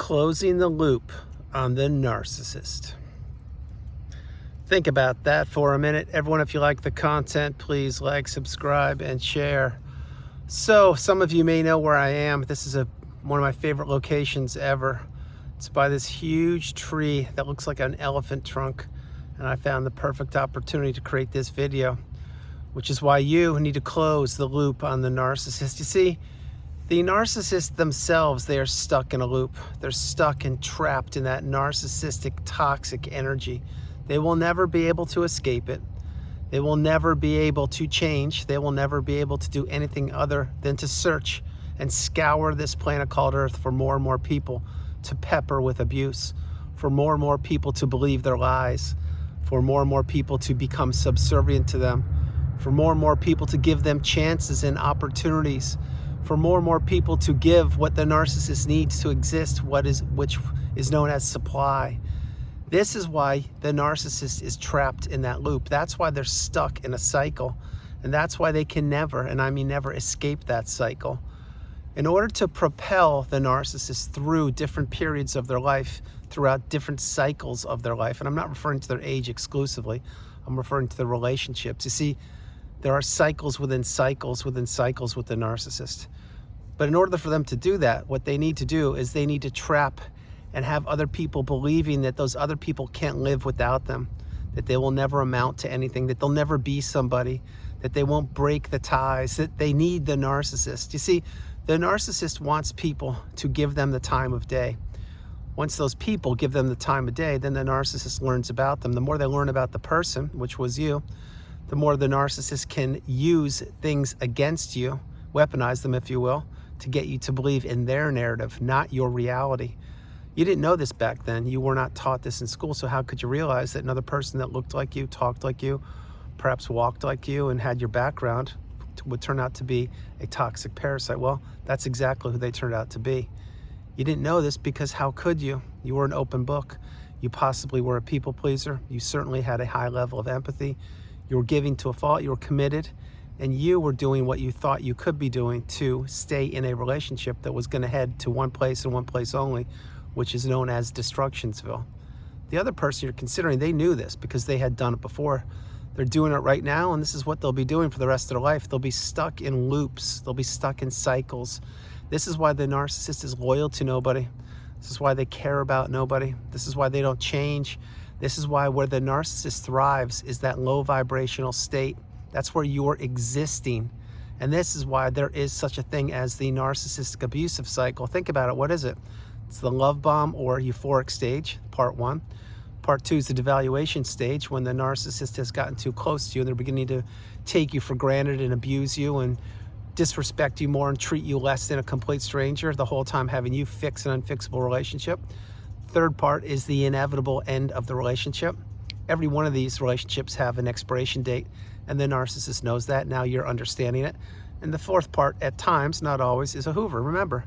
Closing the loop on the narcissist. Think about that for a minute. Everyone, if you like the content, please like, subscribe, and share. So some of you may know where I am. This is one of my favorite locations ever. It's by this huge tree that looks like an elephant trunk. And I found the perfect opportunity to create this video, which is why you need to close the loop on the narcissist. You see, the narcissists themselves, they are stuck in a loop. They're stuck and trapped in that narcissistic, toxic energy. They will never be able to escape it. They will never be able to change. They will never be able to do anything other than to search and scour this planet called Earth for more and more people to pepper with abuse, for more and more people to believe their lies, for more and more people to become subservient to them, for more and more people to give them chances and opportunities, for more and more people to give what the narcissist needs to exist, which is known as supply. This is why the narcissist is trapped in that loop. That's why they're stuck in a cycle. And that's why they can never, and I mean never, escape that cycle. In order to propel the narcissist through different periods of their life, throughout different cycles of their life, and I'm not referring to their age exclusively, I'm referring to the relationships. You see, there are cycles within cycles within cycles with the narcissist. But in order for them to do that, what they need to do is they need to trap and have other people believing that those other people can't live without them, that they will never amount to anything, that they'll never be somebody, that they won't break the ties, that they need the narcissist. You see, the narcissist wants people to give them the time of day. Once those people give them the time of day, then the narcissist learns about them. The more they learn about the person, which was you, the more the narcissist can use things against you, weaponize them, if you will, to get you to believe in their narrative, not your reality. You didn't know this back then. You were not taught this in school, so how could you realize that another person that looked like you, talked like you, perhaps walked like you, and had your background would turn out to be a toxic parasite? Well, that's exactly who they turned out to be. You didn't know this because how could you? You were an open book. You possibly were a people pleaser. You certainly had a high level of empathy. You were giving to a fault. You were committed. And you were doing what you thought you could be doing to stay in a relationship that was going to head to one place and one place only, which is known as Destructionsville. The other person you're considering, they knew this because they had done it before. They're doing it right now, and this is what they'll be doing for the rest of their life. They'll be stuck in loops. They'll be stuck in cycles. This is why the narcissist is loyal to nobody. This is why they care about nobody. This is why they don't change. This is why where the narcissist thrives is that low vibrational state. That's where you're existing. And this is why there is such a thing as the narcissistic abusive cycle. Think about it. What is it? It's the love bomb or euphoric stage, part one. Part two is the devaluation stage, when the narcissist has gotten too close to you and they're beginning to take you for granted and abuse you and disrespect you more and treat you less than a complete stranger, the whole time having you fix an unfixable relationship. Third part is the inevitable end of the relationship. Every one of these relationships have an expiration date, and the narcissist knows that. Now you're understanding it. And the fourth part, at times, not always, is a hoover. Remember,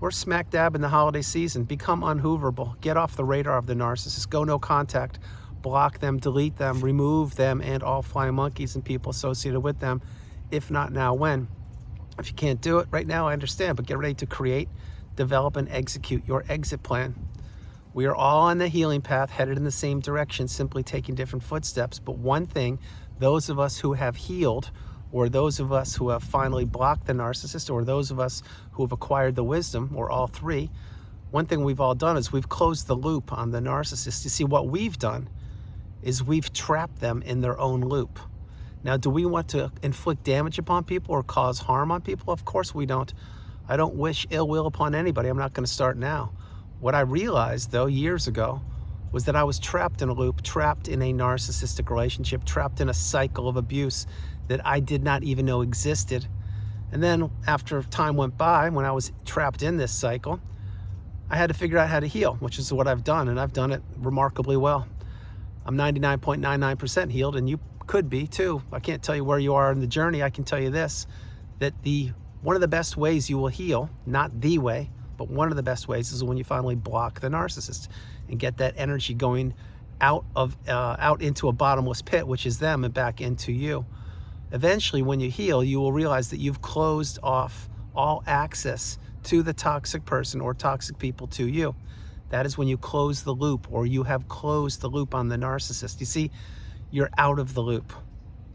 we're smack dab in the holiday season. Become unhooverable. Get off the radar of the narcissist. Go no contact. Block them, delete them, remove them, and all flying monkeys and people associated with them. If not now, when? If you can't do it right now, I understand, but get ready to create, develop, and execute your exit plan. We are all on the healing path, headed in the same direction, simply taking different footsteps. But one thing, those of us who have healed, or those of us who have finally blocked the narcissist, or those of us who have acquired the wisdom, or all three, one thing we've all done is we've closed the loop on the narcissist. You see, what we've done is we've trapped them in their own loop. Now, do we want to inflict damage upon people or cause harm on people? Of course we don't. I don't wish ill will upon anybody. I'm not going to start now. What I realized, though, years ago, was that I was trapped in a loop, trapped in a narcissistic relationship, trapped in a cycle of abuse that I did not even know existed. And then after time went by, when I was trapped in this cycle, I had to figure out how to heal, which is what I've done, and I've done it remarkably well. I'm 99.99% healed, and you could be too. I can't tell you where you are in the journey. I can tell you this, that one of the best ways you will heal, not the way, but one of the best ways is when you finally block the narcissist and get that energy going out into a bottomless pit, which is them, and back into you. Eventually, when you heal, you will realize that you've closed off all access to the toxic person or toxic people to you. That is when you close the loop, or you have closed the loop on the narcissist. You see, you're out of the loop.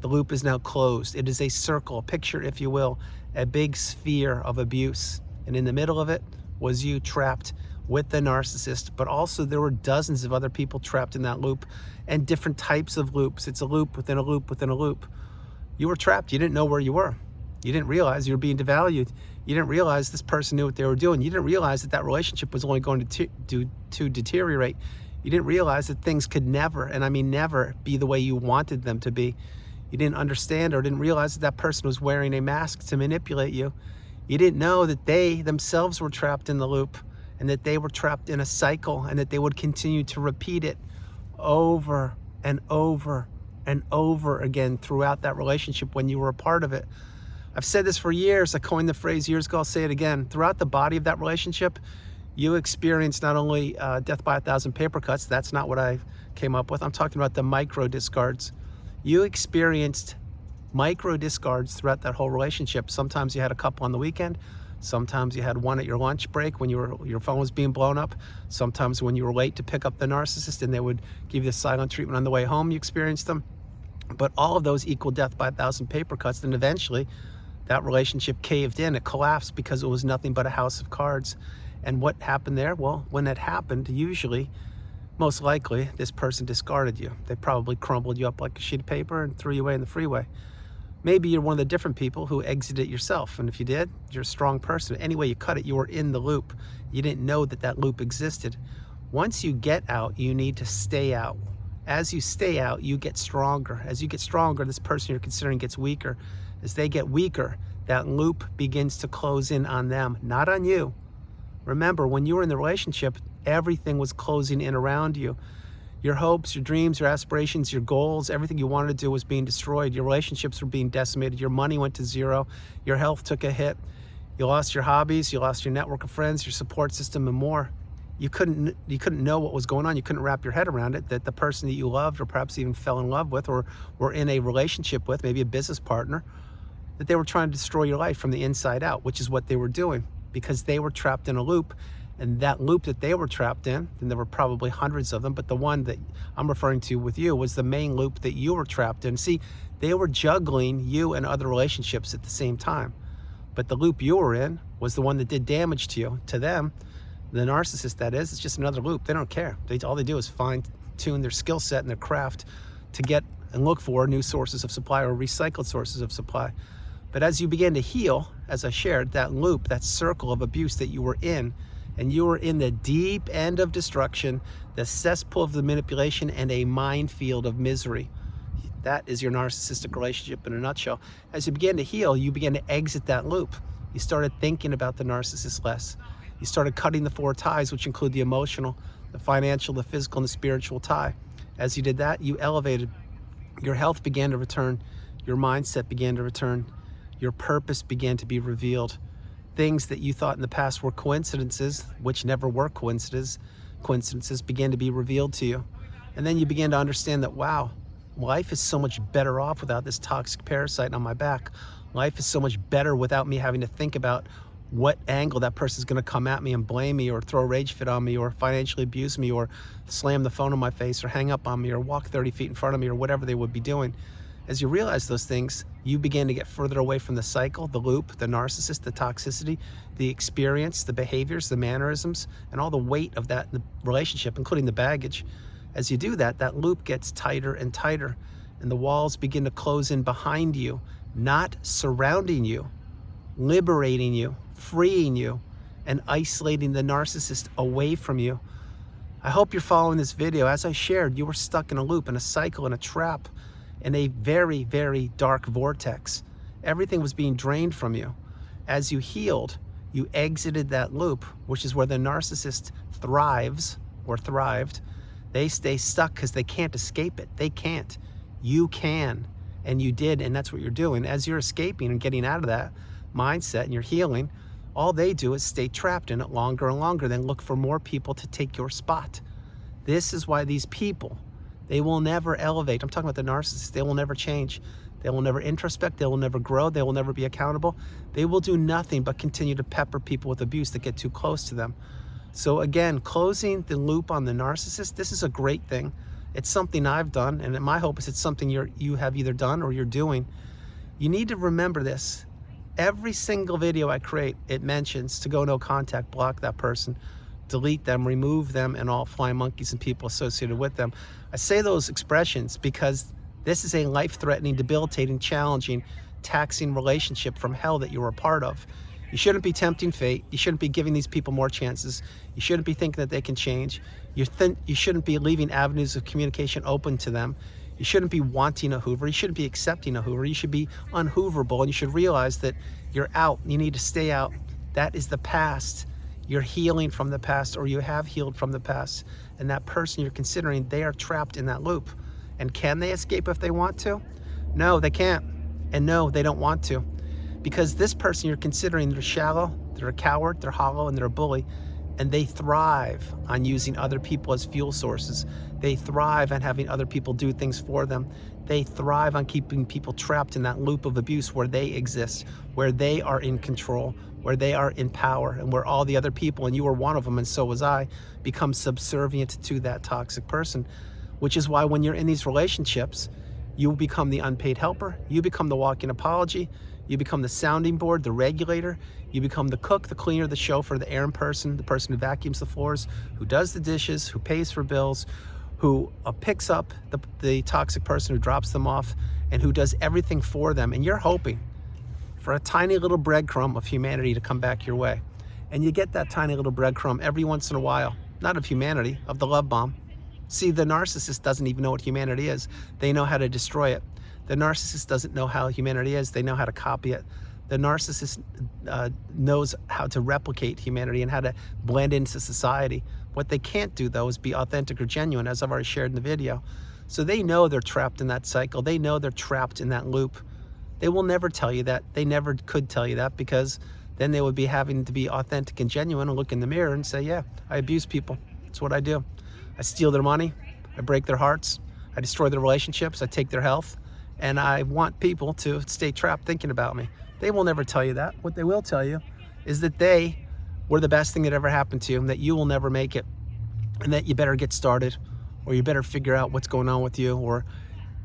The loop is now closed. It is a circle, picture, if you will, a big sphere of abuse. And in the middle of it was you trapped with the narcissist, but also there were dozens of other people trapped in that loop, and different types of loops. It's a loop within a loop within a loop. You were trapped. You didn't know where you were. You didn't realize you were being devalued. You didn't realize this person knew what they were doing. You didn't realize that that relationship was only going to deteriorate. You didn't realize that things could never, and I mean never, be the way you wanted them to be. You didn't understand or didn't realize that that person was wearing a mask to manipulate you. You didn't know that they themselves were trapped in the loop, and that they were trapped in a cycle, and that they would continue to repeat it over and over and over again throughout that relationship when you were a part of it. I've said this for years. I coined the phrase years ago. I'll say it again. Throughout the body of that relationship, you experienced not only death by 1,000 paper cuts. That's not what I came up with. I'm talking about the micro discards. You experienced micro discards throughout that whole relationship. Sometimes you had a couple on the weekend. Sometimes you had one at your lunch break when your phone was being blown up. Sometimes when you were late to pick up the narcissist and they would give you the silent treatment on the way home, you experienced them. But all of those equal death by 1,000 paper cuts. Then eventually that relationship caved in. It collapsed because it was nothing but a house of cards. And what happened there? Well, when that happened, usually, most likely, this person discarded you. They probably crumbled you up like a sheet of paper and threw you away in the freeway. Maybe you're one of the different people who exited yourself. And if you did, you're a strong person. Any way you cut it, you were in the loop. You didn't know that that loop existed. Once you get out, you need to stay out. As you stay out, you get stronger. As you get stronger, this person you're considering gets weaker. As they get weaker, that loop begins to close in on them, not on you. Remember, when you were in the relationship, everything was closing in around you. Your hopes, your dreams, your aspirations, your goals, everything you wanted to do was being destroyed. Your relationships were being decimated. Your money went to zero. Your health took a hit. You lost your hobbies. You lost your network of friends, your support system, and more. You couldn't know what was going on. You couldn't wrap your head around it, that the person that you loved or perhaps even fell in love with or were in a relationship with, maybe a business partner, that they were trying to destroy your life from the inside out, which is what they were doing, because they were trapped in a loop. And that loop that they were trapped in, and there were probably hundreds of them, but the one that I'm referring to with you was the main loop that you were trapped in. See, they were juggling you and other relationships at the same time. But the loop you were in was the one that did damage to you. To them, the narcissist, that is, it's just another loop. They don't care. All they do is fine-tune their skill set and their craft to get and look for new sources of supply or recycled sources of supply. But as you begin to heal, as I shared, that loop, that circle of abuse that you were in, and you were in the deep end of destruction, the cesspool of the manipulation, and a minefield of misery. That is your narcissistic relationship in a nutshell. As you began to heal, you began to exit that loop. You started thinking about the narcissist less. You started cutting the 4 ties, which include the emotional, the financial, the physical, and the spiritual tie. As you did that, you elevated. Your health began to return. Your mindset began to return. Your purpose began to be revealed. Things that you thought in the past were coincidences, which never were coincidences began to be revealed to you. And then you began to understand that, wow, life is so much better off without this toxic parasite on my back. Life is so much better without me having to think about what angle that person's going to come at me and blame me or throw a rage fit on me or financially abuse me or slam the phone in my face or hang up on me or walk 30 feet in front of me or whatever they would be doing. As you realize those things, you begin to get further away from the cycle, the loop, the narcissist, the toxicity, the experience, the behaviors, the mannerisms, and all the weight of that relationship, including the baggage. As you do that, that loop gets tighter and tighter, and the walls begin to close in behind you, not surrounding you, liberating you, freeing you, and isolating the narcissist away from you. I hope you're following this video. As I shared, you were stuck in a loop, in a cycle, in a trap, in a very, very dark vortex. Everything was being drained from you. As you healed, you exited that loop, which is where the narcissist thrives or thrived. They stay stuck because they can't escape it. They can't. You can, and you did, and that's what you're doing. As you're escaping and getting out of that mindset and you're healing, all they do is stay trapped in it longer and longer, then look for more people to take your spot. This is why these people, they will never elevate. I'm talking about the narcissist. They will never change. They will never introspect. They will never grow. They will never be accountable. They will do nothing but continue to pepper people with abuse that get too close to them. So again, closing the loop on the narcissist, this is a great thing. It's something I've done, and my hope is it's something you have either done or you're doing. You need to remember this. Every single video I create, it mentions to go no contact, block that person, delete them, remove them, and all flying monkeys and people associated with them. I say those expressions because this is a life-threatening, debilitating, challenging, taxing relationship from hell that you're a part of. You shouldn't be tempting fate. You shouldn't be giving these people more chances. You shouldn't be thinking that they can change. You shouldn't be leaving avenues of communication open to them. You shouldn't be wanting a Hoover. You shouldn't be accepting a Hoover. You should be unhooverable, and you should realize that you're out. You need to stay out. That is the past. You're healing from the past, or you have healed from the past. And that person you're considering, they are trapped in that loop. And can they escape if they want to? No, they can't. And no, they don't want to. Because this person you're considering, they're shallow, they're a coward, they're hollow, and they're a bully. And they thrive on using other people as fuel sources. They thrive on having other people do things for them. They thrive on keeping people trapped in that loop of abuse where they exist, where they are in control, where they are in power, and where all the other people, and you were one of them and so was I, become subservient to that toxic person. Which is why when you're in these relationships, you become the unpaid helper, you become the walking apology, you become the sounding board, the regulator, you become the cook, the cleaner, the chauffeur, the errand person, the person who vacuums the floors, who does the dishes, who pays for bills, who picks up the toxic person, who drops them off, and who does everything for them. And you're hoping for a tiny little breadcrumb of humanity to come back your way. And you get that tiny little breadcrumb every once in a while, not of humanity, of the love bomb. See, the narcissist doesn't even know what humanity is. They know how to destroy it. The narcissist doesn't know how humanity is. They know how to copy it. The narcissist knows how to replicate humanity and how to blend into society. What they can't do, though, is be authentic or genuine, as I've already shared in the video. So they know they're trapped in that cycle. They know they're trapped in that loop. They will never tell you that. They never could tell you that, because then they would be having to be authentic and genuine and look in the mirror and say, yeah, I abuse people. That's what I do. I steal their money. I break their hearts. I destroy their relationships. I take their health. And I want people to stay trapped thinking about me. They will never tell you that. What they will tell you is that they were the best thing that ever happened to you, and that you will never make it, and that you better get started, or you better figure out what's going on with you, or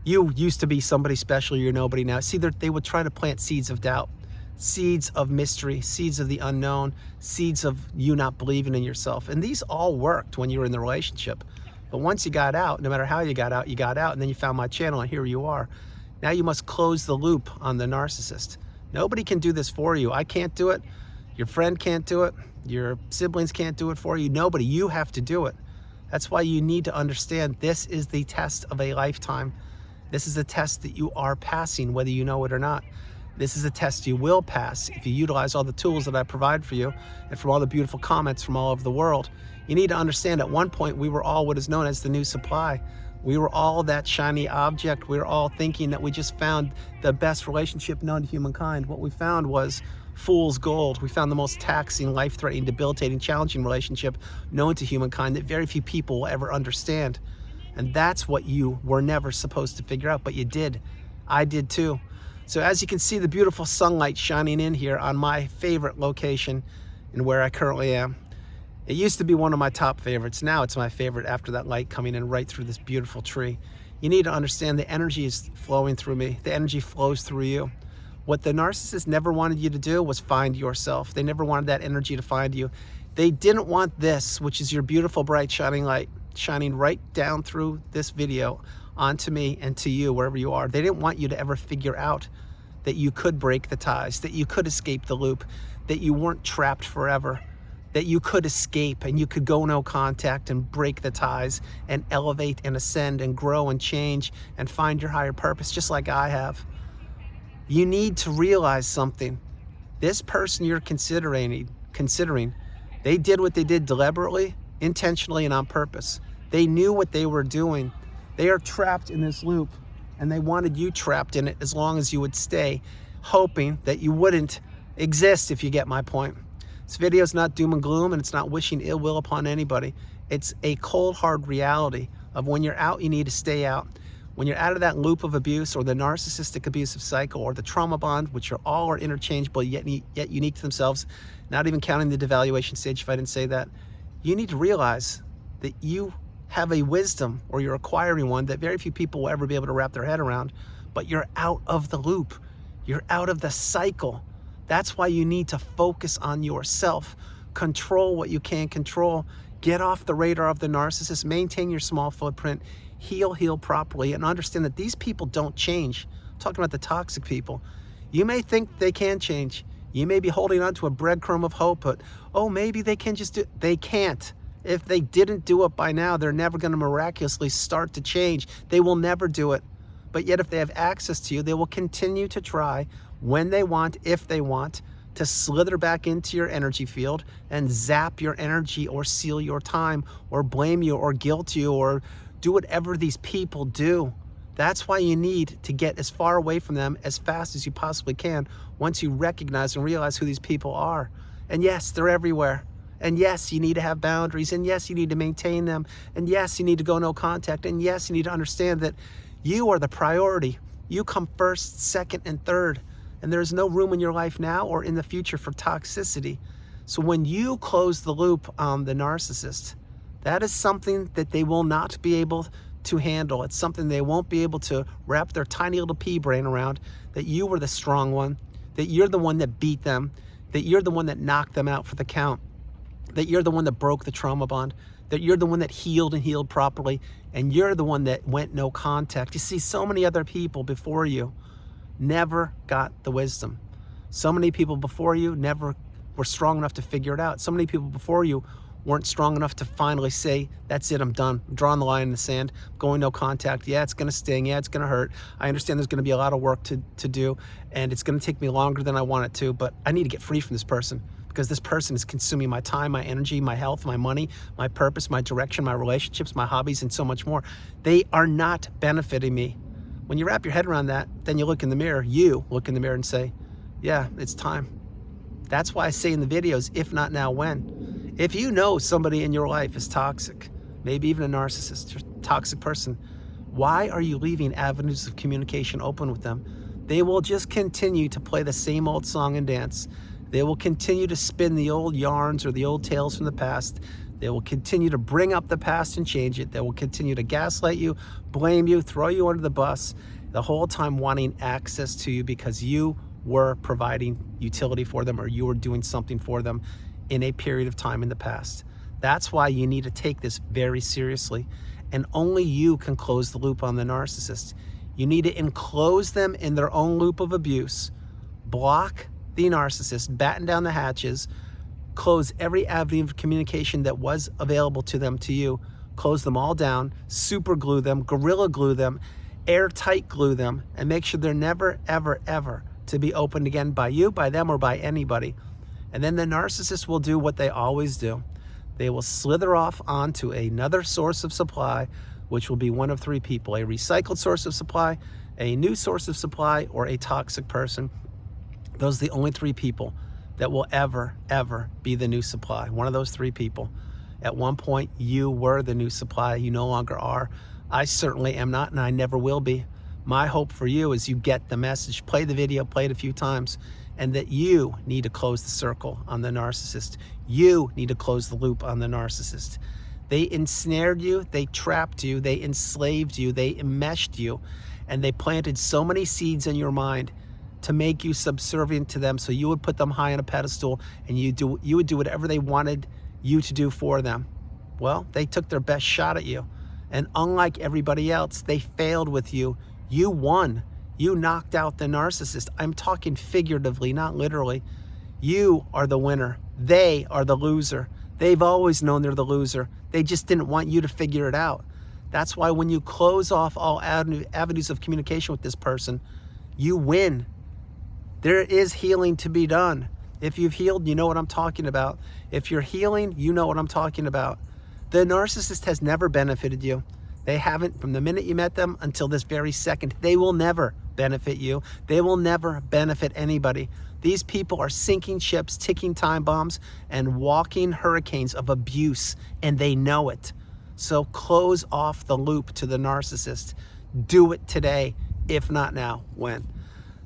you used to be somebody special, you're nobody now. See, they would try to plant seeds of doubt, seeds of mystery, seeds of the unknown, seeds of you not believing in yourself. And these all worked when you were in the relationship. But once you got out, no matter how you got out, and then you found my channel, and here you are. Now you must close the loop on the narcissist. Nobody can do this for you. I can't do it. Your friend can't do it. Your siblings can't do it for you. Nobody. You have to do it. That's why you need to understand this is the test of a lifetime. This is a test that you are passing, whether you know it or not. This is a test you will pass if you utilize all the tools that I provide for you, and from all the beautiful comments from all over the world. You need to understand, at one point we were all what is known as the new supply. We were all that shiny object. We were all thinking that we just found the best relationship known to humankind. What we found was fool's gold. We found the most taxing, life-threatening, debilitating, challenging relationship known to humankind that very few people will ever understand. And that's what you were never supposed to figure out, but you did. I did too. So as you can see, the beautiful sunlight shining in here on my favorite location and where I currently am. It used to be one of my top favorites. Now it's my favorite after that light coming in right through this beautiful tree. You need to understand the energy is flowing through me. The energy flows through you. What the narcissist never wanted you to do was find yourself. They never wanted that energy to find you. They didn't want this, which is your beautiful, bright, shining light, shining right down through this video onto me and to you, wherever you are. They didn't want you to ever figure out that you could break the ties, that you could escape the loop, that you weren't trapped forever, that you could escape and you could go no contact and break the ties and elevate and ascend and grow and change and find your higher purpose, just like I have. You need to realize something. This person you're considering, they did what they did deliberately, intentionally, and on purpose. They knew what they were doing. They are trapped in this loop, and they wanted you trapped in it as long as you would stay, hoping that you wouldn't exist, if you get my point. This video is not doom and gloom, and it's not wishing ill will upon anybody. It's a cold, hard reality of when you're out, you need to stay out. When you're out of that loop of abuse or the narcissistic abusive cycle or the trauma bond, which all are interchangeable yet unique to themselves, not even counting the devaluation stage if I didn't say that, you need to realize that you have a wisdom, or you're acquiring one, that very few people will ever be able to wrap their head around, but you're out of the loop. You're out of the cycle. That's why you need to focus on yourself. Control what you can control. Get off the radar of the narcissist. Maintain your small footprint. Heal properly, and understand that these people don't change. I'm talking about the toxic people. You may think they can change. You may be holding on to a breadcrumb of hope, but oh, maybe they can just do it. They can't. If they didn't do it by now, they're never going to miraculously start to change. They will never do it. But yet if they have access to you, they will continue to try when they want, if they want, to slither back into your energy field and zap your energy or seal your time or blame you or guilt you or do whatever these people do. That's why you need to get as far away from them as fast as you possibly can once you recognize and realize who these people are. And yes, they're everywhere. And yes, you need to have boundaries. And yes, you need to maintain them. And yes, you need to go no contact. And yes, you need to understand that you are the priority. You come first, second, and third. And there's no room in your life now or in the future for toxicity. So when you close the loop on the narcissist, that is something that they will not be able to handle. It's something they won't be able to wrap their tiny little pea brain around, that you were the strong one, that you're the one that beat them, that you're the one that knocked them out for the count, that you're the one that broke the trauma bond, that you're the one that healed and healed properly, and you're the one that went no contact. You see, so many other people before you never got the wisdom. So many people before you never were strong enough to figure it out. So many people before you weren't strong enough to finally say, that's it, I'm done. I'm drawing the line in the sand, going no contact. Yeah, it's gonna sting, yeah, it's gonna hurt. I understand there's gonna be a lot of work to do, and it's gonna take me longer than I want it to, but I need to get free from this person because this person is consuming my time, my energy, my health, my money, my purpose, my direction, my relationships, my hobbies, and so much more. They are not benefiting me. When you wrap your head around that, then you look in the mirror, and say, yeah, it's time. That's why I say in the videos, if not now, when? If you know somebody in your life is toxic, maybe even a narcissist, or toxic person, why are you leaving avenues of communication open with them? They will just continue to play the same old song and dance. They will continue to spin the old yarns or the old tales from the past. They will continue to bring up the past and change it. They will continue to gaslight you, blame you, throw you under the bus, the whole time wanting access to you because you were providing utility for them or you were doing something for them in a period of time in the past. That's why you need to take this very seriously. And only you can close the loop on the narcissist. You need to enclose them in their own loop of abuse, block the narcissist, batten down the hatches, close every avenue of communication that was available to them, to you, close them all down, super glue them, gorilla glue them, airtight glue them, and make sure they're never, ever, ever to be opened again by you, by them, or by anybody. And then the narcissist will do what they always do. They will slither off onto another source of supply, which will be one of three people: a recycled source of supply, a new source of supply, or a toxic person. Those are the only three people that will ever, ever be the new supply. One of those three people. At one point, you were the new supply. You no longer are. I certainly am not, and I never will be. My hope for you is you get the message, play the video, play it a few times, and that you need to close the circle on the narcissist. You need to close the loop on the narcissist. They ensnared you, they trapped you, they enslaved you, they enmeshed you, and they planted so many seeds in your mind to make you subservient to them so you would put them high on a pedestal and you would do whatever they wanted you to do for them. Well, they took their best shot at you. And unlike everybody else, they failed with you. You won. You knocked out the narcissist. I'm talking figuratively, not literally. You are the winner. They are the loser. They've always known they're the loser. They just didn't want you to figure it out. That's why when you close off all avenues of communication with this person, you win. There is healing to be done. If you've healed, you know what I'm talking about. If you're healing, you know what I'm talking about. The narcissist has never benefited you. They haven't from the minute you met them until this very second. They will never benefit you. They will never benefit anybody. These people are sinking ships, ticking time bombs, and walking hurricanes of abuse, and they know it. So close off the loop to the narcissist. Do it today. If not now, when?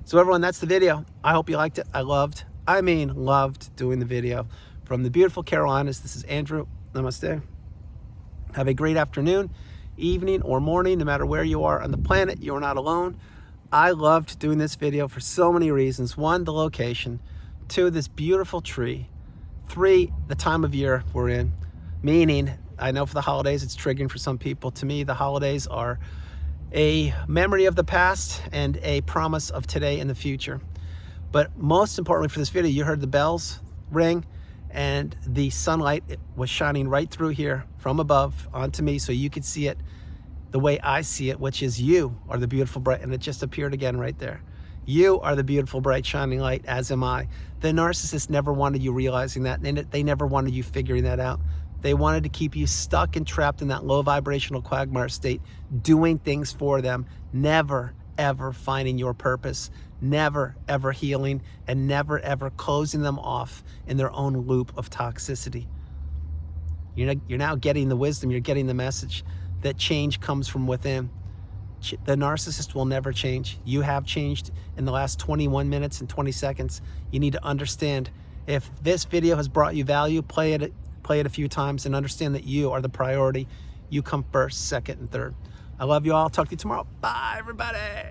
So everyone, that's the video. I hope you liked it. I loved doing the video. From the beautiful Carolinas, this is Andrew. Namaste. Have a great afternoon, evening, or morning, no matter where you are on the planet. You are not alone. I loved doing this video for so many reasons. 1, the location. 2, this beautiful tree. 3, the time of year we're in. Meaning, I know for the holidays it's triggering for some people. To me, the holidays are a memory of the past and a promise of today and the future. But most importantly for this video, you heard the bells ring and the sunlight was shining right through here from above onto me, so you could see it the way I see it, which is you are the beautiful bright, and it just appeared again right there. You are the beautiful bright shining light, as am I. The narcissist never wanted you realizing that, and they never wanted you figuring that out. They wanted to keep you stuck and trapped in that low vibrational quagmire state, doing things for them, never ever finding your purpose, never ever healing, and never ever closing them off in their own loop of toxicity. You're now getting the wisdom, you're getting the message that change comes from within. The narcissist will never change. You have changed in the last 21 minutes and 20 seconds. You need to understand, if this video has brought you value, play it a few times and understand that you are the priority. You come first, second, and third. I love you all. Talk to you tomorrow. Bye, everybody.